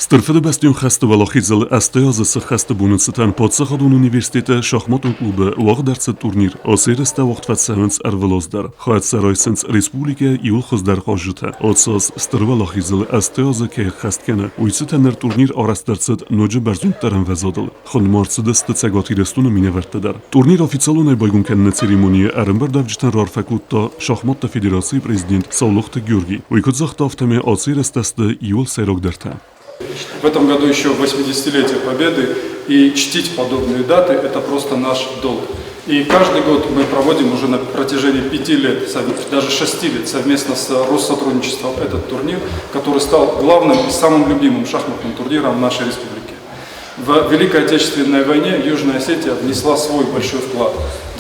Styrfede Bastion Xəstə və Laxizəli Əstə yazısı xəstə bunun Podsaxadun Universiteti şahmatın klubu Uaq dərsi turnir Osiristə vaxtfətsəhınc ərvəlozdər. Xayət Səraysinc Respublika yıl xızdər xajıtə. Otsaz Stırva Laxizəli Əstə yazı keyx xəstkənə. Uyçı tənər turnir aras dərsid nöcə bərzüntlərən vəzadıl. Xın marçıda stətsəqat irestunu minəvərtədər. Turnir oficialunay baygun kənənə seremoniya ərinbər dəvcitən Rarfəkutda Şahmatda Federasiya Prezident Savluqda Gürgi. Uykudzaqda avtəməyə Osiristəstə yıl seyrok dərtə. В этом году еще 80-летие Победы, и чтить подобные даты – это просто наш долг. И каждый год мы проводим уже на протяжении 5 лет, даже 6 лет совместно с Россотрудничеством этот турнир, который стал главным и самым любимым шахматным турниром в нашей республике. В Великой Отечественной войне Южная Осетия внесла свой большой вклад.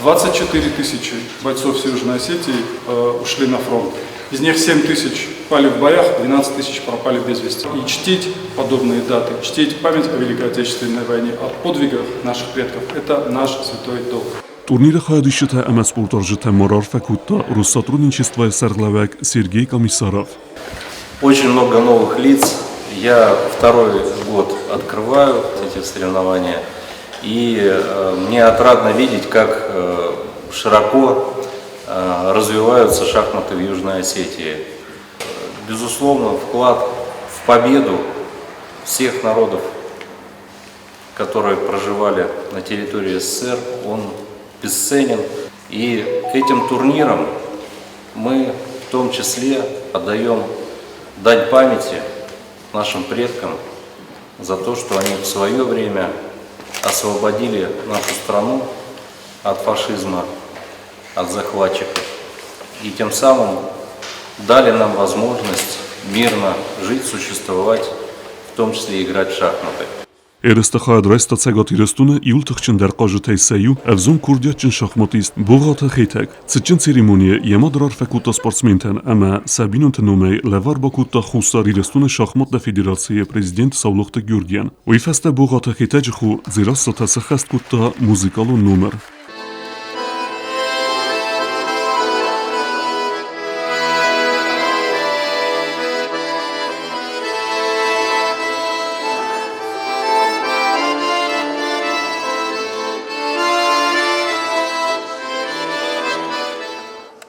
24 тысячи бойцов с Южной Осетии ушли на фронт. Из них 7 тысяч пали в боях, 12 тысяч пропали без вести. И чтить подобные даты, чтить память о Великой Отечественной войне, о подвигах наших предков – это наш святой долг. Турниры хайдышыта әмәспортаржыта Рарфекутта Россотрудничество Сарлавек Сергей Комиссаров. Очень много новых лиц. Я второй год открываю эти соревнования. И мне отрадно видеть, как широко развиваются шахматы в Южной Осетии. Безусловно, вклад в победу всех народов, которые проживали на территории СССР, он бесценен. И этим турниром мы в том числе отдаем дань памяти нашим предкам за то, что они в свое время освободили нашу страну от фашизма, от захватчиков, и тем самым дали нам возможность мирно жить, существовать, в том числе и играть в шахматы. Эрестахад Рестацагат Ирестуна Юлтахчин Дарқажытай Саю Авзун Курдятчин шахматист Бугата Хитек. Цитчин церемония Ямад Рарфекута спортсментен Ама Сабинун Теномей Левар Бакута Хусар Ирестуна шахматда Федерация Президент Савлухта Гюргиян. Уйфаста Бугата Хитеджху Зирасата Сахасткута музыкалу номер.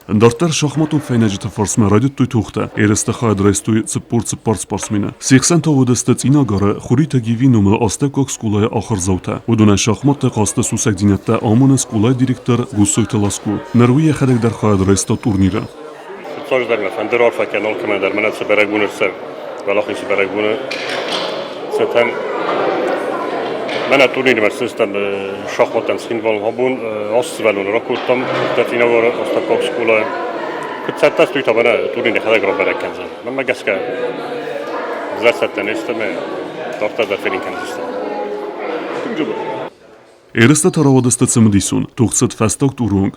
Дартар шахматун фейнеджта форсма радит туй тухта. Эрестахад рестуй цыппур спортсмена. 80 тавудастыц инагара хурита гиви номер Остекок скулая ахыр заута. Удуна шахматта қасты сусак динетта амуна скулай директор Гусой Таласку. Наруия хадек дархад реста турнира. Coś dar Fender Rarfek nol komandar menat seberek bunur ser. Valahi seberek bunur. Zatem menat turnir mersistem şahmattan skinval habun asvelun rakuttam tetina var Ostapok skola. Kutsatas tu tabana turnir hada graberek kenzen. Men megeska zasetten isteme tarta da ferin kenzistem. Eresta taravadasta cimdisun. Tuxsat fastak turung.